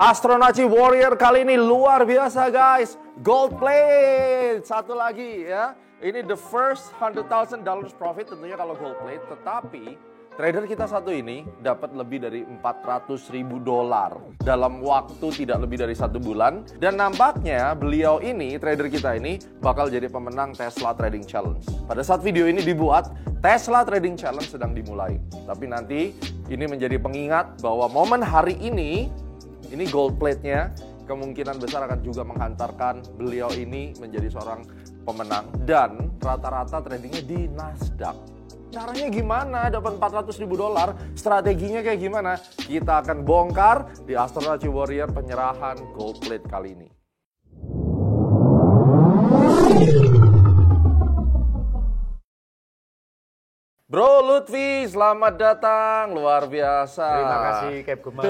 Astronaci Warrior kali ini luar biasa guys. Gold plate. Satu lagi ya. Ini the first $100,000 profit tentunya kalau gold plate. Tetapi trader kita satu ini dapat lebih dari $400,000 dalam waktu tidak lebih dari 1 bulan. Dan nampaknya beliau ini, trader kita ini, bakal jadi pemenang Tesla Trading Challenge. Pada saat video ini dibuat, Tesla Trading Challenge sedang dimulai. Tapi nanti ini menjadi pengingat bahwa momen hari ini gold plate-nya kemungkinan besar akan juga menghantarkan beliau ini menjadi seorang pemenang. Dan rata-rata tradingnya di Nasdaq. Caranya gimana dapat $400,000? Strateginya kayak gimana? Kita akan bongkar di Astronaci Warrior penyerahan gold plate kali ini. Bro Lutfi, selamat datang, luar biasa. Terima kasih Cap Guma.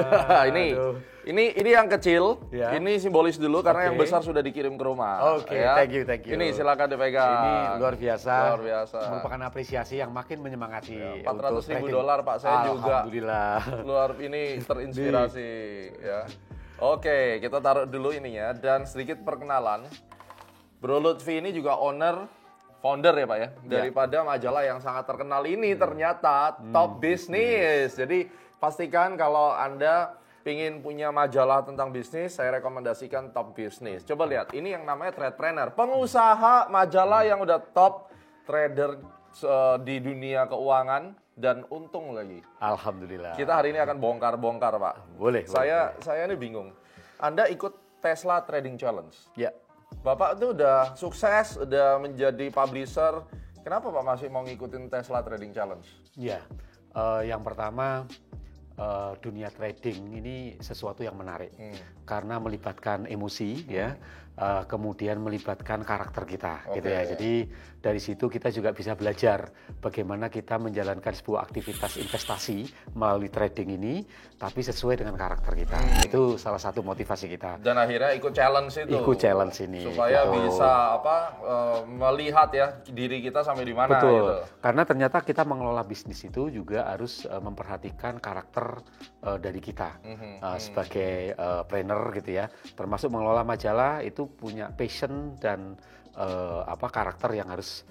ini yang kecil, ya. Ini simbolis dulu karena yang besar sudah dikirim ke rumah. Oke, ya. Thank you. Ini silakan dipegang. Ini luar biasa. Merupakan apresiasi yang makin menyemangati. Ya, $400,000 Pak, saya juga. Alhamdulillah. Ini terinspirasi. Ya. Oke, kita taruh dulu ininya dan sedikit perkenalan. Bro Lutfi ini juga founder ya Pak ya, daripada majalah yang sangat terkenal ini ternyata Top Business. Jadi pastikan kalau Anda ingin punya majalah tentang bisnis, saya rekomendasikan Top Business. Coba lihat, ini yang namanya Tradepreneur, pengusaha majalah yang udah top trader di dunia keuangan dan untung lagi. Alhamdulillah. Kita hari ini akan bongkar-bongkar Pak. Boleh. Saya ini bingung. Anda ikut Tesla Trading Challenge. Ya. Bapak itu udah sukses, udah menjadi publisher. Kenapa Pak masih mau ngikutin Tesla Trading Challenge? Ya, yang pertama dunia trading ini sesuatu yang menarik karena melibatkan emosi, ya, kemudian melibatkan karakter kita, gitu ya. Jadi dari situ kita juga bisa belajar bagaimana kita menjalankan sebuah aktivitas investasi melalui trading ini, tapi sesuai dengan karakter kita. Itu salah satu motivasi kita. Dan akhirnya ikut challenge itu. Ikut challenge ini. Supaya bisa melihat ya diri kita sampai di mana. Betul. Gitu. Karena ternyata kita mengelola bisnis itu juga harus memperhatikan karakter dari kita sebagai trainer, gitu ya. Termasuk mengelola majalah itu punya passion dan karakter yang harus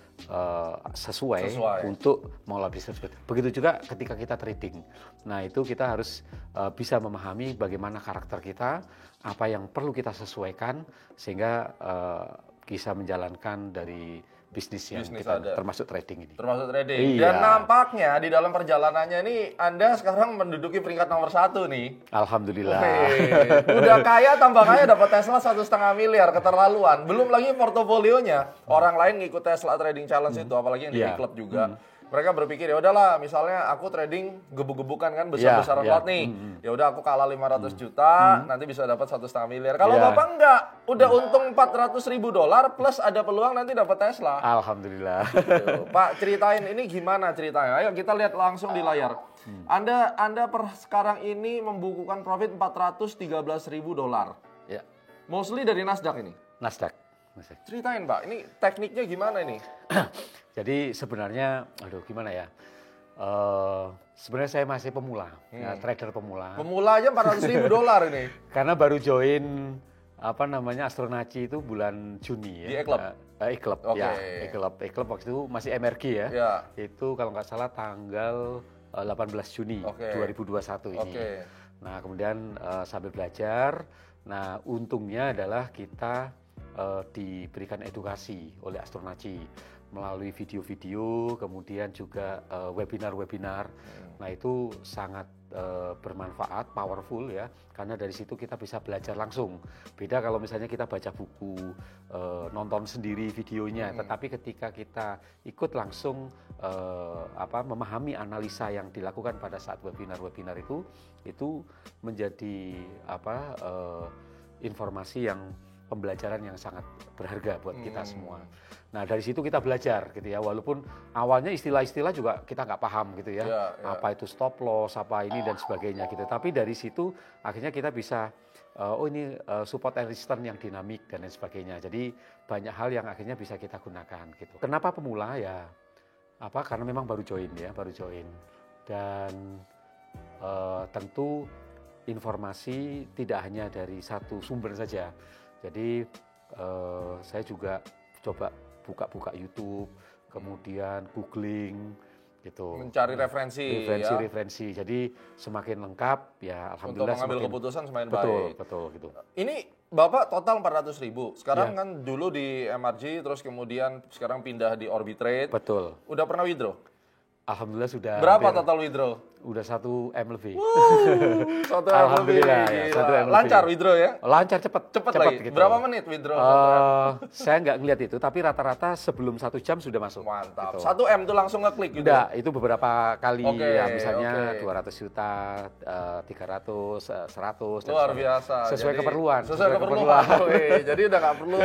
sesuai untuk mengelola bisnis. Begitu juga ketika kita trading. Nah, itu kita harus bisa memahami bagaimana karakter kita, apa yang perlu kita sesuaikan sehingga bisa menjalankan dari bisnis yang kita, termasuk trading ini. Termasuk trading. Iya. Dan nampaknya di dalam perjalanannya ini Anda sekarang menduduki peringkat nomor 1 nih. Alhamdulillah. Udah kaya, tambah kaya, dapat Tesla 1,5 miliar, keterlaluan. Belum lagi portofolionya. Orang lain ngikut Tesla Trading Challenge itu, apalagi yang di klub juga. Mereka berpikir ya udahlah, misalnya aku trading gebuk-gebukan kan besar-besaran lot nih. Ya udah aku kalah 500 juta, nanti bisa dapat 1,5 miliar. Kalau Bapak enggak, udah untung $400,000 plus ada peluang nanti dapat Tesla. Alhamdulillah. Pak, ceritain ini gimana ceritanya? Ayo kita lihat langsung di layar. Anda per sekarang ini membukukan profit $413,000. Ya. Mostly dari Nasdaq ini. Nasdaq. Ceritain Pak, ini tekniknya gimana ini? Jadi sebenarnya, gimana ya? Sebenarnya saya masih pemula, trader pemula. Pemula aja $400,000 ini. Karena baru join Astronaci itu bulan Juni ya. Di E-Club? E-Club, ya. E-Club waktu itu masih MRG ya. Itu kalau nggak salah tanggal 18 Juni 2021 ini. Nah, kemudian sambil belajar, nah untungnya adalah kita diberikan edukasi oleh Astronaci melalui video-video, kemudian juga webinar-webinar. Nah, itu sangat bermanfaat, powerful ya, karena dari situ kita bisa belajar langsung. Beda kalau misalnya kita baca buku, nonton sendiri videonya, tetapi ketika kita ikut langsung memahami analisa yang dilakukan pada saat webinar-webinar itu menjadi informasi yang pembelajaran yang sangat berharga buat kita semua. Nah, dari situ kita belajar gitu ya, walaupun awalnya istilah-istilah juga kita nggak paham gitu ya, apa itu stop loss, apa ini dan sebagainya gitu. Tapi dari situ akhirnya kita bisa, ini support and resistance yang dinamik dan lain sebagainya. Jadi banyak hal yang akhirnya bisa kita gunakan gitu. Kenapa pemula ya? Karena memang baru join dan tentu informasi tidak hanya dari satu sumber saja. Jadi saya juga coba buka-buka YouTube, kemudian googling gitu. Mencari referensi. Jadi semakin lengkap ya, alhamdulillah. Untuk mengambil keputusan semakin baik. Betul gitu. Ini Bapak total 400.000. Sekarang kan dulu di MRG, terus kemudian sekarang pindah di Orbitrade. Betul. Udah pernah withdraw? Alhamdulillah sudah. Berapa total withdraw? Udah 1 M lebih. 1 M Alhamdulillah lebih. ya, 1 M lebih. Lancar withdraw ya? Lancar, cepet lagi. Gitu. Berapa menit withdraw? Saya nggak ngeliat itu, tapi rata-rata sebelum 1 jam sudah masuk. Mantap. Gitu. 1 M tuh langsung ngeklik gitu? Udah, itu beberapa kali ya, misalnya 200 juta, 300, 100. Luar biasa. Sesuai keperluan. Sesuai keperluan. Jadi udah nggak perlu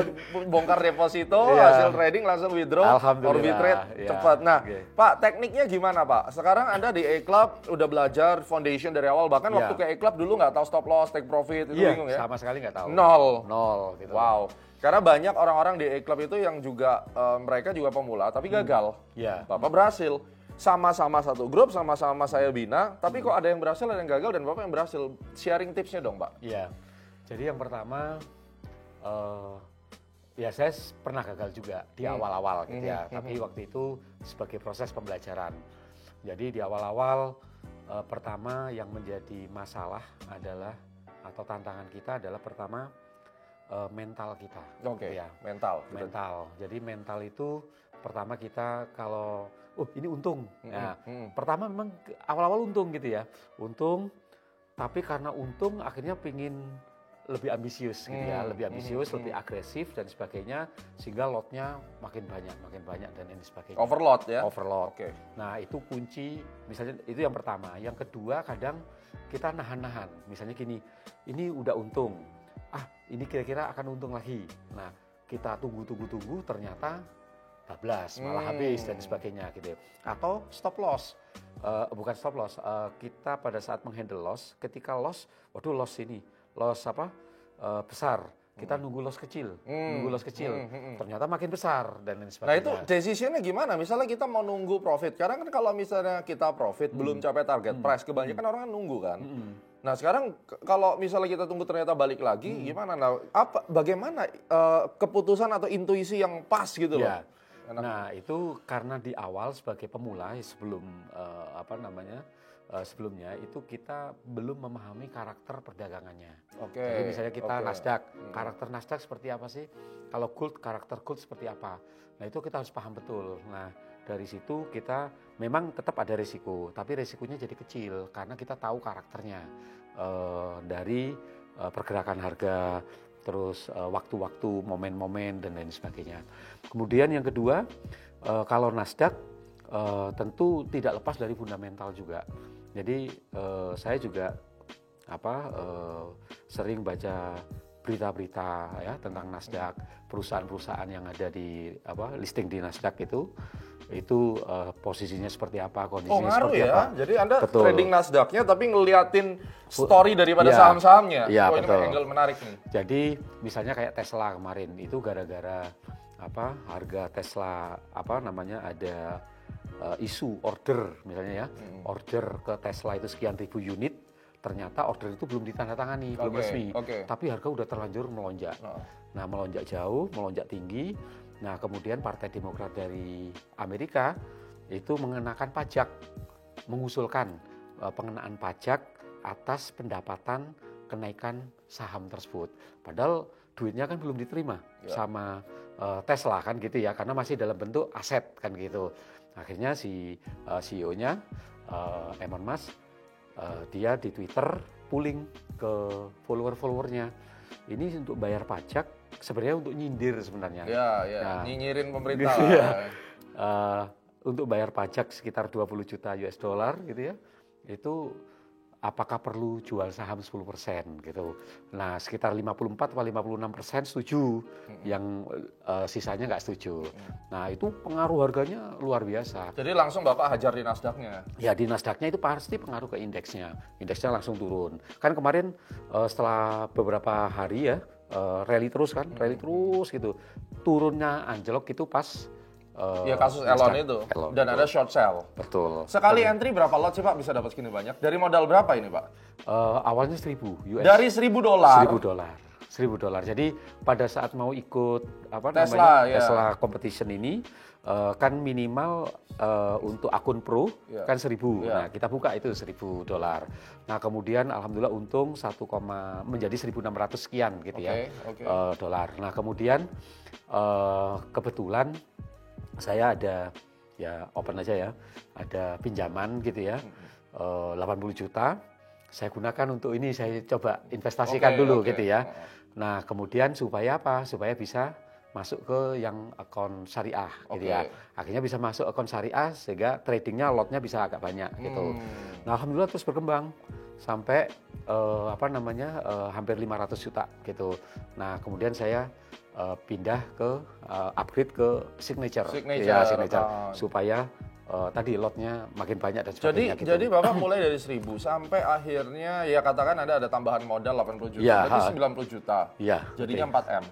bongkar deposito, hasil trading langsung withdraw. Alhamdulillah. Orbitrade cepat. Nah, Pak, tekniknya gimana Pak? Sekarang Anda di A-Club udah belajar foundation dari awal, bahkan waktu ke A-Club dulu nggak tahu stop loss, take profit, itu bingung ya? Sama sekali nggak tahu. Nol gitu. Wow. Karena banyak orang-orang di A-Club itu yang juga mereka juga pemula tapi gagal. Bapak berhasil. Sama-sama satu grup, sama-sama saya bina, tapi kok ada yang berhasil, ada yang gagal, dan Bapak yang berhasil. Sharing tipsnya dong, Pak. Iya. Jadi yang pertama, ya saya pernah gagal juga di awal-awal gitu ya. Tapi waktu itu sebagai proses pembelajaran. Jadi di awal-awal pertama yang menjadi masalah adalah, atau tantangan kita adalah pertama mental kita. Oke, ya. Mental. Jadi mental itu pertama kita kalau ini untung. Pertama memang awal-awal untung gitu ya. Untung, tapi karena untung akhirnya pingin lebih ambisius gitu ya, lebih ambisius, lebih agresif dan sebagainya, sehingga lotnya makin banyak dan ini sebagainya. Overload ya? Overload. Okay. Nah itu kunci, misalnya itu yang pertama. Yang kedua kadang kita nahan-nahan, misalnya gini, ini udah untung, ini kira-kira akan untung lagi. Nah kita tunggu, ternyata bablas, malah habis dan sebagainya gitu. Atau stop loss, bukan stop loss, kita pada saat menghandle loss, ketika loss, loss ini. Loss besar, kita nunggu loss kecil, ternyata makin besar dan lain sebagainya. Nah itu decisionnya gimana? Misalnya kita mau nunggu profit, karena kan kalau misalnya kita profit belum capai target price, kebanyakan orang kan nunggu kan. Nah sekarang kalau misalnya kita tunggu ternyata balik lagi, gimana? Nah bagaimana keputusan atau intuisi yang pas gitu loh? Nah itu karena di awal sebagai pemula sebelum sebelumnya itu kita belum memahami karakter perdagangannya. Jadi misalnya kita Nasdaq, karakter Nasdaq seperti apa sih? Kalau gold, karakter gold seperti apa? Nah itu kita harus paham betul. Nah dari situ kita memang tetap ada risiko, tapi risikonya jadi kecil karena kita tahu karakternya dari pergerakan harga, terus waktu-waktu, momen-momen dan lain sebagainya. Kemudian yang kedua, kalau Nasdaq tentu tidak lepas dari fundamental juga. Jadi saya juga sering baca berita-berita ya tentang Nasdaq, perusahaan-perusahaan yang ada di listing di Nasdaq itu posisinya seperti apa, kondisinya seperti apa. Jadi Anda trading Nasdaq-nya tapi ngeliatin story daripada saham-sahamnya. Ini angle menarik nih. Jadi misalnya kayak Tesla kemarin itu gara-gara harga Tesla ada isu order misalnya ya, order ke Tesla itu sekian ribu unit, ternyata order itu belum ditandatangani, belum resmi, tapi harga udah terlanjur melonjak. Nah melonjak jauh, melonjak tinggi. Nah kemudian Partai Demokrat dari Amerika itu mengusulkan pengenaan pajak atas pendapatan kenaikan saham tersebut. Padahal duitnya kan belum diterima sama Tesla kan gitu ya, karena masih dalam bentuk aset kan gitu. Akhirnya si CEO-nya Elon Musk dia di Twitter pooling ke follower-followernya. Ini untuk bayar pajak, sebenarnya untuk nyindir sebenarnya. Nah, nyinyirin pemerintah. Untuk bayar pajak sekitar 20 juta US dollar gitu ya. Itu apakah perlu jual saham 10% gitu. Nah, sekitar 54 atau 56% setuju, yang sisanya nggak setuju. Nah, itu pengaruh harganya luar biasa. Jadi langsung Bapak hajar di Nasdaq-nya? Ya, di Nasdaq-nya itu pasti pengaruh ke indeksnya. Indeksnya langsung turun. Kan kemarin setelah beberapa hari ya, rally terus kan, rally terus gitu. Turunnya anjlok itu pas ya kasus Elon itu. Dan betul. Ada short sell. Betul. Sekali entry berapa lot sih Pak bisa dapat segini banyak? Dari modal berapa ini Pak? Awalnya 1.000 US. Dari $1.000. $1.000. Jadi pada saat mau ikut Tesla competition ini kan minimal untuk akun pro kan 1.000. Nah kita buka itu $1.000. Nah kemudian alhamdulillah untung menjadi 1.600 sekian gitu dolar. Nah kemudian kebetulan saya ada ya open aja ya, ada pinjaman gitu ya, 80 juta. Saya gunakan untuk ini, saya coba investasikan dulu gitu ya. Nah kemudian supaya apa? Supaya bisa masuk ke yang akun syariah gitu ya. Akhirnya bisa masuk akun syariah sehingga tradingnya lotnya bisa agak banyak gitu. Nah alhamdulillah terus berkembang sampai hampir 500 juta gitu. Nah kemudian saya pindah ke upgrade ke signature. Supaya tadi lotnya makin banyak dan sebagainya. Jadi Bapak mulai dari 1.000 sampai akhirnya ya katakan ada tambahan modal 80 juta, berarti 90 juta. Ya, jadinya 4M.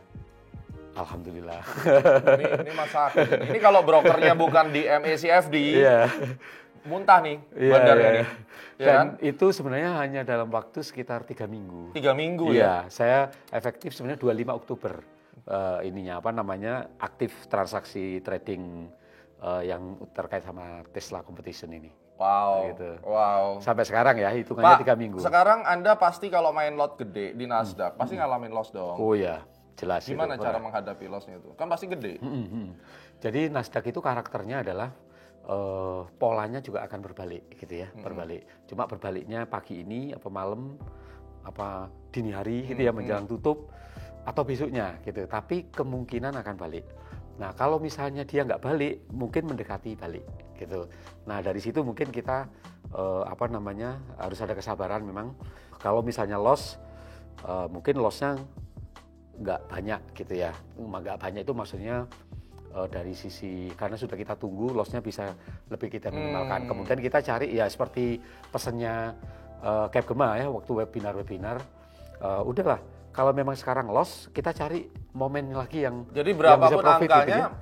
Alhamdulillah. Ini masa ini kalau brokernya bukan di MACFD, muntah nih bandarnya nih. Dan itu sebenarnya hanya dalam waktu sekitar 3 minggu. 3 minggu ya? Saya efektif sebenarnya 25 Oktober. Aktif transaksi trading yang terkait sama Tesla competition ini. Wow. Gitu. Wow. Sampai sekarang ya, hitungannya 3 minggu. Sekarang Anda pasti kalau main lot gede di Nasdaq, pasti ngalamin loss dong. Oh ya, jelas. Gimana cara menghadapi lossnya itu? Kan pasti gede. Jadi Nasdaq itu karakternya adalah polanya juga akan berbalik gitu ya, berbalik. Cuma berbaliknya pagi ini, apa malam, apa dini hari gitu ya, menjelang tutup, atau besoknya gitu, tapi kemungkinan akan balik. Nah kalau misalnya dia nggak balik, mungkin mendekati balik gitu. Nah dari situ mungkin kita harus ada kesabaran memang. Kalau misalnya loss, mungkin lossnya nggak banyak gitu ya. Nggak banyak itu maksudnya dari sisi karena sudah kita tunggu, lossnya bisa lebih kita minimalkan. Kemudian kita cari ya seperti pesannya Cap Gema ya waktu webinar. Udahlah. Kalau memang sekarang loss, kita cari momen lagi yang jadi berapapun angkanya,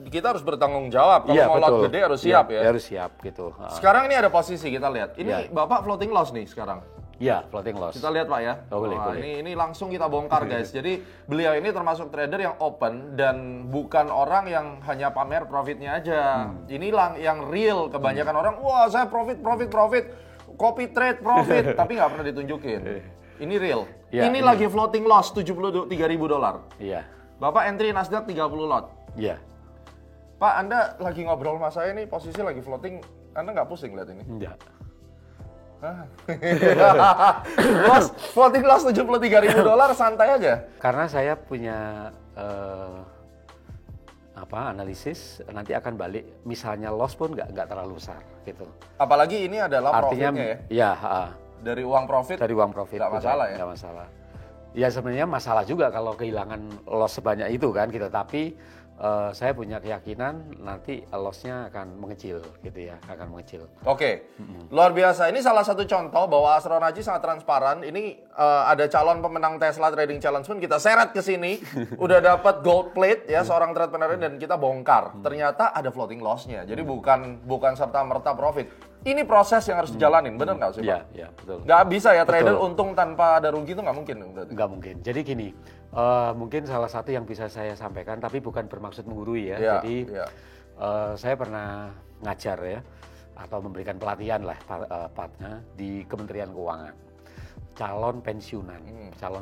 kita harus bertanggung jawab. Kalau mau lot gede harus siap ya. Harus siap gitu. Sekarang ini ada posisi kita lihat. Ini Bapak floating loss nih sekarang. Iya, floating loss. Kita lihat Pak ya. Boleh. Ini langsung kita bongkar guys. Jadi beliau ini termasuk trader yang open dan bukan orang yang hanya pamer profitnya aja. Ini yang real. Kebanyakan orang, wah saya profit, copy trade profit, tapi nggak pernah ditunjukin. Ini real. Ini lagi floating loss $73.000. Iya. Bapak entry Nasdaq 30 lot. Iya. Pak, Anda lagi ngobrol sama saya nih, posisi lagi floating, Anda nggak pusing lihat ini? Enggak. Bos, floating loss $73.000 santai aja. Karena saya punya analisis nanti akan balik, misalnya loss pun nggak terlalu besar gitu. Apalagi ini adalah artinya, profitnya ya? Iya. Dari uang profit? Dari uang profit. Nggak masalah ya? Nggak masalah. Ya sebenarnya masalah juga kalau kehilangan loss sebanyak itu kan gitu. Tapi saya punya keyakinan nanti loss-nya akan mengecil gitu ya, akan mengecil. Oke, luar biasa. Ini salah satu contoh bahwa Asron Haji sangat transparan. Ini ada calon pemenang Tesla Trading Challenge pun kita seret ke sini. Udah dapat gold plate ya seorang entrepreneur dan kita bongkar. Ternyata ada floating loss-nya. Jadi bukan serta-merta profit. Ini proses yang harus dijalanin, benar nggak sih Pak? Iya, betul. Nggak bisa ya trader untung tanpa ada rugi itu nggak mungkin. Nggak mungkin. Jadi gini, mungkin salah satu yang bisa saya sampaikan, tapi bukan bermaksud menggurui ya. Jadi saya pernah ngajar ya, atau memberikan pelatihan lah partnya di Kementerian Keuangan. Calon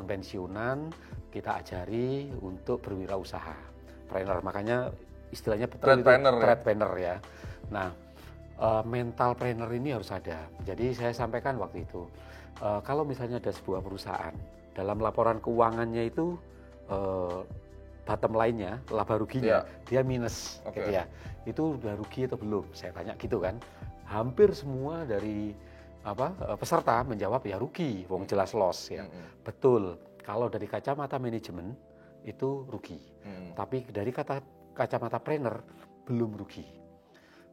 pensiunan kita ajari untuk berwirausaha. Trainer, makanya istilahnya betul trade-planner ya. Nah, mental planner ini harus ada. Jadi saya sampaikan waktu itu, kalau misalnya ada sebuah perusahaan, dalam laporan keuangannya itu bottom line-nya, laba ruginya, dia minus gitu ya. Itu udah rugi atau belum? Saya tanya gitu kan. Hampir semua dari peserta menjawab ya rugi, wong jelas loss ya. Betul. Kalau dari kacamata manajemen itu rugi. Tapi dari kacamata planner belum rugi.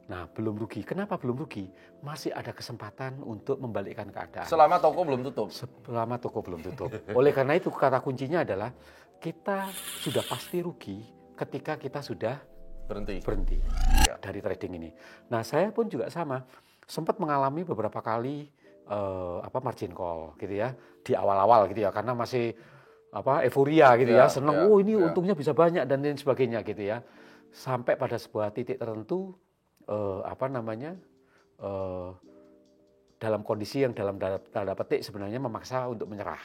Nah, belum rugi. Kenapa belum rugi? Masih ada kesempatan untuk membalikkan keadaan. Selama toko belum tutup. Selama toko belum tutup. Oleh karena itu, kata kuncinya adalah kita sudah pasti rugi ketika kita sudah berhenti dari trading ini. Nah, saya pun juga sama, sempat mengalami beberapa kali margin call gitu ya di awal-awal gitu ya, karena masih euforia gitu ya, senang, ini untungnya bisa banyak dan lain sebagainya gitu ya. Sampai pada sebuah titik tertentu dalam kondisi yang dalam tanda petik sebenarnya memaksa untuk menyerah.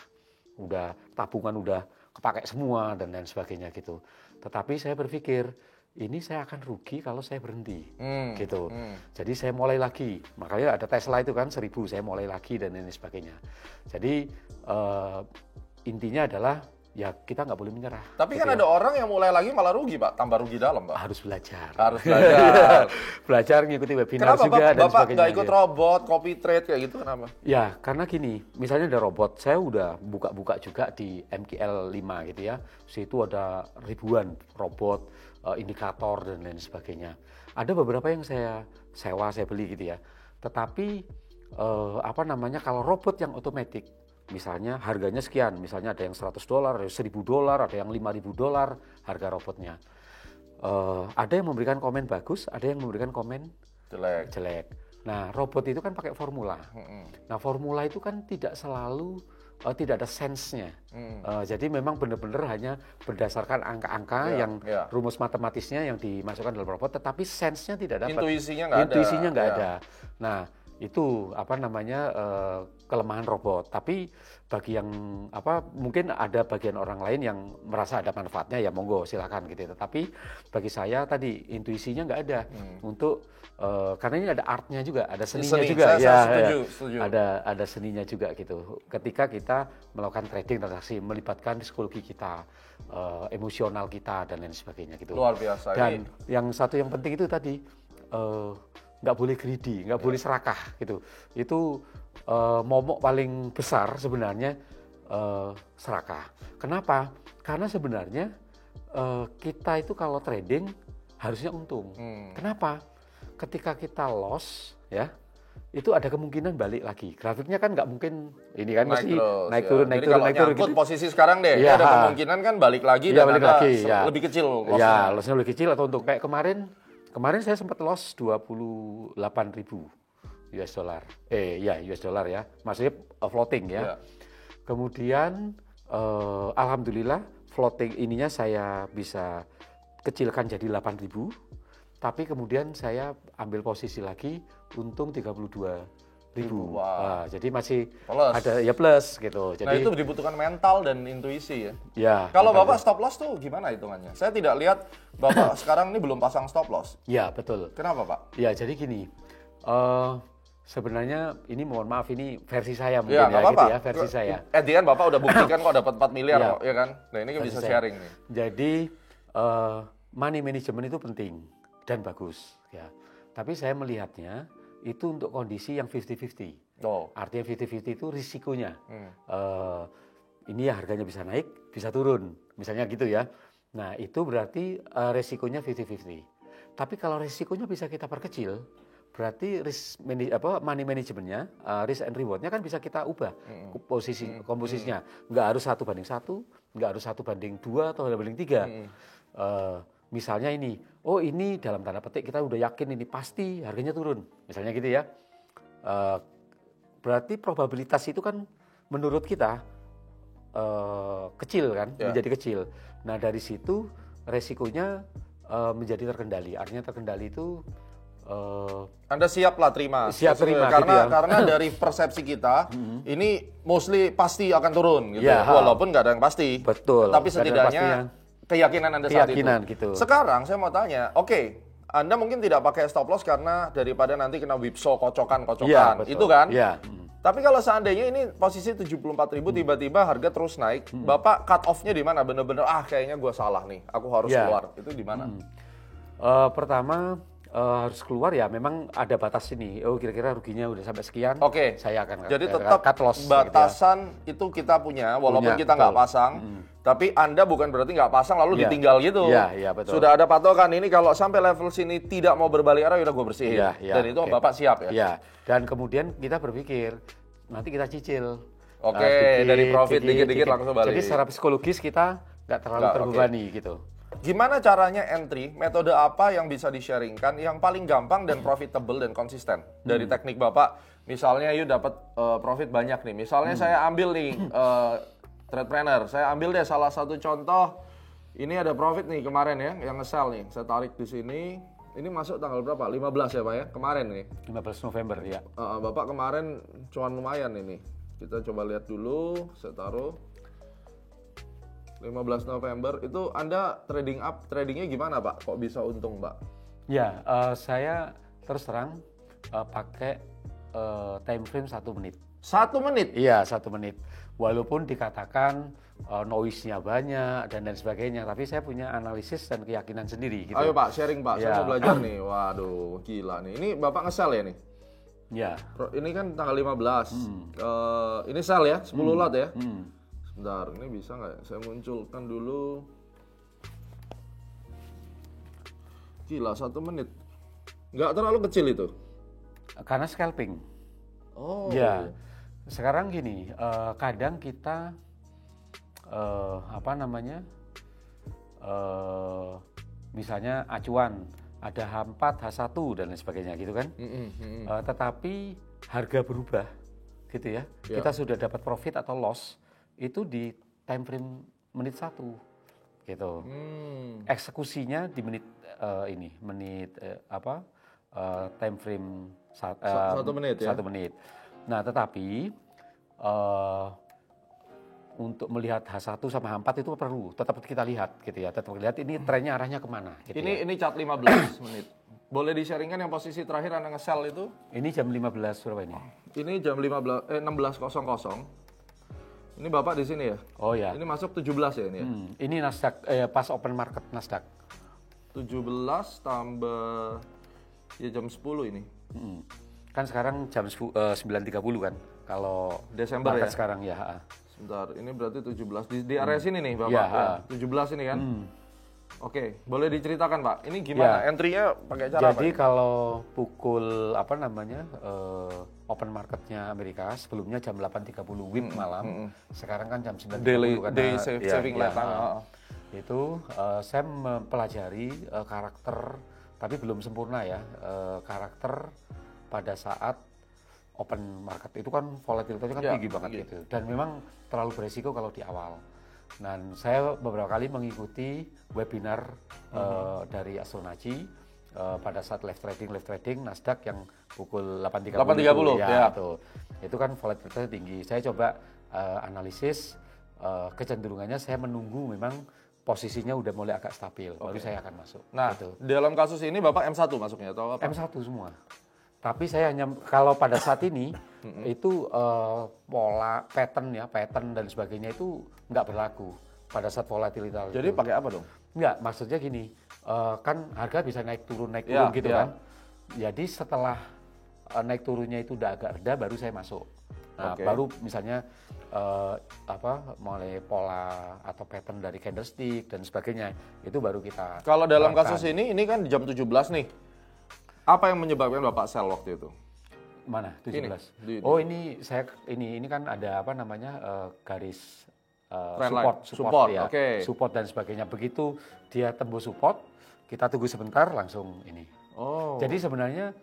Udah tabungan udah kepakai semua dan lain sebagainya gitu. Tetapi saya berpikir ini saya akan rugi kalau saya berhenti gitu. Jadi saya mulai lagi. Makanya ada Tesla itu kan 1000, saya mulai lagi dan lain sebagainya. Jadi intinya adalah ya kita nggak boleh menyerah. Tapi gitu kan ada orang yang mulai lagi malah rugi, Pak. Tambah rugi dalam, Pak. Harus belajar. Belajar ngikuti webinar juga dan sebagainya. Kenapa Bapak nggak ikut gitu. Robot, copy trade kayak gitu, kenapa? Ya, karena gini, misalnya ada robot, saya udah buka-buka juga di MKL 5 gitu ya. Situ ada ribuan robot, indikator dan lain sebagainya. Ada beberapa yang saya sewa, saya beli gitu ya. Tetapi kalau robot yang otomatis, misalnya harganya sekian, misalnya ada yang $100, ada yang $1.000, ada yang $5.000 harga robotnya. Ada yang memberikan komen bagus, ada yang memberikan komen jelek. Nah, robot itu kan pakai formula. Nah, formula itu kan tidak selalu tidak ada sense-nya. Jadi memang benar-benar hanya berdasarkan angka-angka rumus matematisnya yang dimasukkan dalam robot, tetapi sense-nya tidak dapat. Intuisinya nggak ada. Nah, itu kelemahan robot. Tapi bagi yang mungkin ada bagian orang lain yang merasa ada manfaatnya, ya monggo silakan gitu. Tetapi bagi saya tadi intuisinya nggak ada untuk karena ini ada artnya juga, ada seninya juga. Setuju. Ada seninya juga gitu. Ketika kita melakukan trading transaksi, melibatkan psikologi kita, emosional kita dan lain sebagainya gitu. Luar biasa. Dan yang satu yang penting itu tadi nggak boleh greedy, nggak boleh serakah gitu. Itu momok paling besar sebenarnya serakah. Kenapa? Karena sebenarnya kita itu kalau trading harusnya untung. Kenapa? Ketika kita loss ya, itu ada kemungkinan balik lagi. Grafiknya kan nggak mungkin ini kan mesti naik turun gitu. Posisi sekarang deh, ada kemungkinan kan balik lagi dan lebih kecil lossnya. Ya, lossnya lebih kecil atau untuk kayak kemarin saya sempat loss 28.000 US dollar. US dollar ya. Maksudnya floating ya. Kemudian alhamdulillah floating ininya saya bisa kecilkan jadi 8.000. Tapi kemudian saya ambil posisi lagi untung 32.000. Wow. Jadi masih plus. Ada plus gitu. Jadi, nah itu dibutuhkan mental dan intuisi ya. Ya. Kalau Bapak stop loss tuh gimana hitungannya? Saya tidak lihat Bapak sekarang ini belum pasang stop loss. Ya betul. Kenapa Pak? Ya jadi gini, sebenarnya ini mohon maaf ini versi saya mungkin gitu ya versi saya. At the end Bapak udah buktikan kok dapat 4 miliar kok ya kan. Nah ini kan bisa sharing nih. Jadi money management itu penting dan bagus ya. Tapi saya melihatnya itu untuk kondisi yang 50-50. Artinya 50-50 itu risikonya. Ini ya harganya bisa naik, bisa turun. Misalnya gitu ya. Nah itu berarti risikonya 50-50. Tapi kalau risikonya bisa kita perkecil, berarti money managementnya, risk and rewardnya kan bisa kita ubah komposisinya. Nggak harus 1:1, nggak harus 1:2 atau 1:3. Misalnya ini dalam tanda petik kita udah yakin ini pasti harganya turun, misalnya gitu ya. Berarti probabilitas itu kan menurut kita kecil kan, menjadi kecil. Nah dari situ resikonya menjadi terkendali. Artinya terkendali itu Anda siap lah terima. Karena dari persepsi kita ini mostly pasti akan turun gitu. Walaupun nggak ada yang pasti. Betul. Tapi setidaknya keyakinan Anda saat itu. Gitu. Sekarang saya mau tanya, Anda mungkin tidak pakai stop loss karena daripada nanti kena whipsaw kocokan. Itu kan? Iya. Tapi kalau seandainya ini posisi 74.000 tiba-tiba harga terus naik, Bapak cut off-nya di mana? Bener-bener kayaknya gue salah nih, aku harus keluar. Itu di mana? Pertama harus keluar ya memang ada batas ini. Kira-kira ruginya udah sampai sekian. Saya akan jadi tetap cut loss, batasan gitu ya. Itu kita punya walaupun kita nggak pasang. Tapi Anda bukan berarti nggak pasang lalu ditinggal gitu. Iya, betul. Sudah ada patokan ini kalau sampai level sini tidak mau berbalik arah udah gue bersihin. Dan itu Bapak siap ya? Iya. Dan kemudian kita berpikir nanti kita cicil. Dari profit dikit-dikit langsung balik. Jadi secara psikologis kita nggak terlalu terbebani gitu. Gimana caranya entry? Metode apa yang bisa di-sharingkan yang paling gampang dan profitable dan konsisten dari teknik Bapak? Misalnya you dapat profit banyak nih. Misalnya saya ambil nih Tradepreneur. Saya ambil deh salah satu contoh. Ini ada profit nih kemarin ya, yang nge-sell nih. Saya tarik di sini. Ini masuk tanggal berapa? 15 ya Pak ya? Kemarin nih. 15 November ya. Bapak kemarin cuan lumayan ini. Kita coba lihat dulu. Saya taruh 15 November. Itu Anda tradingnya gimana Pak? Kok bisa untung Pak? Ya, saya terus terang pakai time frame 1 menit. 1 menit? Iya, 1 menit. Walaupun dikatakan noise-nya banyak dan lain sebagainya, tapi saya punya analisis dan keyakinan sendiri. Gitu. Ayo Pak, sharing Pak. Ya. Saya mau belajar nih. Waduh, gila nih. Ini Bapak nge-sell ya nih? Ya. Ini kan tanggal 15. Ini sell ya, 10 lot ya? Sebentar, ini bisa nggak ya? Saya munculkan dulu. Gila, 1 menit. Nggak terlalu kecil itu? Karena scalping. Oh. Ya. Sekarang gini, kadang kita misalnya acuan ada H4, H1 dan lain sebagainya gitu kan. Tetapi harga berubah gitu ya. Kita sudah dapat profit atau loss itu di time frame menit 1 gitu. Eksekusinya di menit time frame 1 menit ya. 1 menit. Nah, tetapi untuk melihat H1 sama H4 itu perlu tetap kita lihat gitu ya. Tetap lihat ini trennya arahnya kemana gitu. Ini chart 15 menit. Boleh di-sharingkan yang posisi terakhir Anda nge-sell itu? Ini jam 15 berapa ini? Ini jam 16.00. Ini Bapak di sini ya? Oh ya. Ini masuk 17 ya ini ya? Ini Nasdaq pas open market Nasdaq. 17 tambah ya jam 10 ini. Kan sekarang jam 9.30 kan kalau Desember ya sekarang ya. Sebentar, ini berarti 17 di area sini nih Bapak ya. 17 ini kan. Oke, boleh diceritakan Pak. Ini gimana entry-nya pakai cara Jadi apa? kalau pukul open marketnya Amerika sebelumnya jam 8.30 WIB malam. Sekarang kan jam 9.30 karena day saving light. Itu saya mempelajari karakter, tapi belum sempurna ya, karakter pada saat open market itu kan volatilitasnya kan tinggi banget gitu, dan memang terlalu beresiko kalau di awal. Dan saya beberapa kali mengikuti webinar dari Astronaci pada saat live trading Nasdaq yang pukul 8.30 ya. Itu kan volatilitasnya tinggi. Saya coba analisis kecenderungannya, saya menunggu memang posisinya udah mulai agak stabil, baru saya akan masuk. Nah, gitu. Dalam kasus ini Bapak M1 masuknya atau apa? M1 semua. Tapi saya hanya, kalau pada saat ini, itu pola, pattern dan sebagainya itu nggak berlaku pada saat volatilitas. Jadi pakai apa dong? Nggak, maksudnya gini, kan harga bisa naik turun gitu kan. Jadi setelah naik turunnya itu udah agak reda, baru saya masuk. Nah, baru misalnya mulai pola atau pattern dari candlestick dan sebagainya, itu baru kita. Kalau dalam kasus ini kan jam 17 nih. Apa yang menyebabkan Bapak sell waktu itu? Mana? 17. Ini. Ini kan ada garis support ya. Support dan sebagainya. Begitu dia tembus support, kita tunggu sebentar langsung ini. Jadi sebenarnya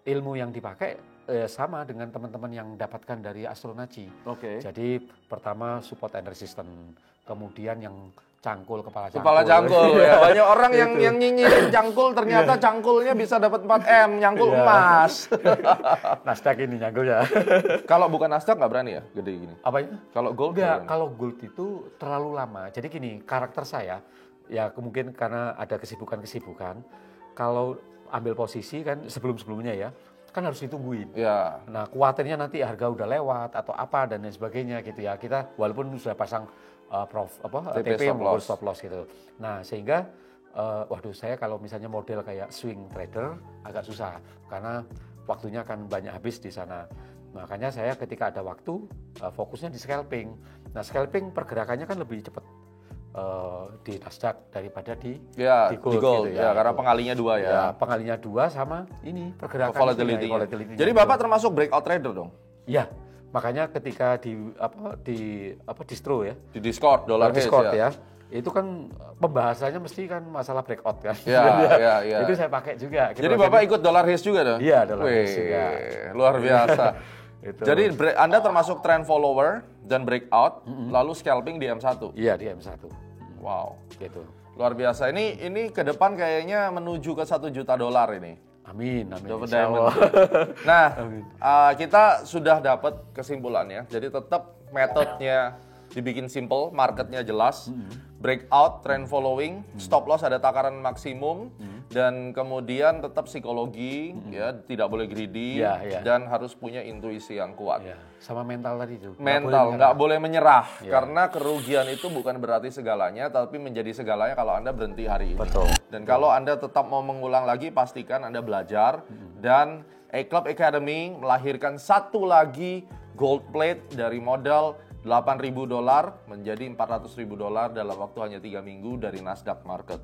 ilmu yang dipakai sama dengan teman-teman yang dapatkan dari Astronaci. Jadi pertama support and resistance, kemudian yang cangkul kepala cangkul ya. Banyak orang yang nyinyirin cangkul, ternyata cangkulnya bisa dapat 4M, nyangkul emas. Nasdaq ini nyangkulnya. Kalau bukan Nasdaq nggak berani ya, gede gini. Apanya? Kalau gold nggak, kalau gold itu terlalu lama. Jadi gini, karakter saya ya mungkin karena ada kesibukan. Kalau ambil posisi kan sebelum-sebelumnya ya, kan harus ditungguin. Ya. Nah, khawatirnya nanti harga udah lewat atau apa dan lain sebagainya gitu ya. Kita walaupun sudah pasang TP maupun stop loss gitu. Nah, sehingga saya kalau misalnya model kayak swing trader agak susah karena waktunya akan banyak habis di sana. Makanya saya ketika ada waktu fokusnya di scalping. Nah, scalping pergerakannya kan lebih cepat di Nasdaq daripada di gold gitu ya, karena pengalinya 2 ya. Pengalinya 2 sama ini pergerakan volatility. Jadi Bapak termasuk breakout trader dong? Iya. Makanya ketika di distro ya. Di Discord, Discord ya. Itu kan pembahasannya mesti kan masalah breakout kan. Iya. Itu saya pakai juga. Jadi Bapak ikut dollar hedge juga dong? Iya, dollar hedge juga. Luar biasa. Jadi Anda termasuk trend follower dan breakout, lalu scalping di M1? Iya, di M1. Wow. Gitu. Luar biasa. Ini ke depan kayaknya menuju ke $1 juta ini. Amin. Diamond. Nah, kita sudah dapat kesimpulannya. Jadi tetap metodenya dibikin simple, marketnya jelas, breakout, trend following, stop loss ada takaran maksimum, dan kemudian tetap psikologi, ya tidak boleh greedy, dan harus punya intuisi yang kuat. Sama mental tadi itu. Mental, nggak boleh menyerah, karena kerugian itu bukan berarti segalanya, tapi menjadi segalanya kalau Anda berhenti hari ini. Betul. Dan kalau Anda tetap mau mengulang lagi, pastikan Anda belajar, dan A-Club Academy melahirkan satu lagi gold plate dari modal $8.000 menjadi $400.000 dalam waktu hanya 3 minggu dari Nasdaq Market.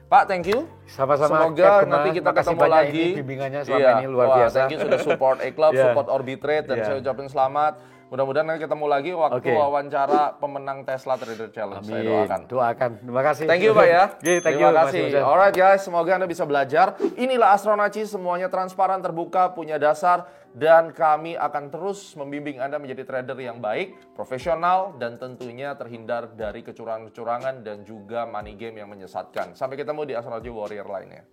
Pak, thank you. Sama-sama. Semoga nanti kita ketemu lagi. Bimbingannya selama ini luar biasa. Thank you sudah support A-Club, support Orbitrade, dan saya ucapin selamat. Mudah-mudahan nanti ketemu lagi waktu wawancara pemenang Tesla Trader Challenge. Amin. Saya doakan. Terima kasih. Thank you Pak ya. Terima kasih. Alright guys, semoga Anda bisa belajar. Inilah Astronaci, semuanya transparan, terbuka, punya dasar. Dan kami akan terus membimbing Anda menjadi trader yang baik, profesional, dan tentunya terhindar dari kecurangan-kecurangan dan juga money game yang menyesatkan. Sampai ketemu di Astronaci Warrior lainnya.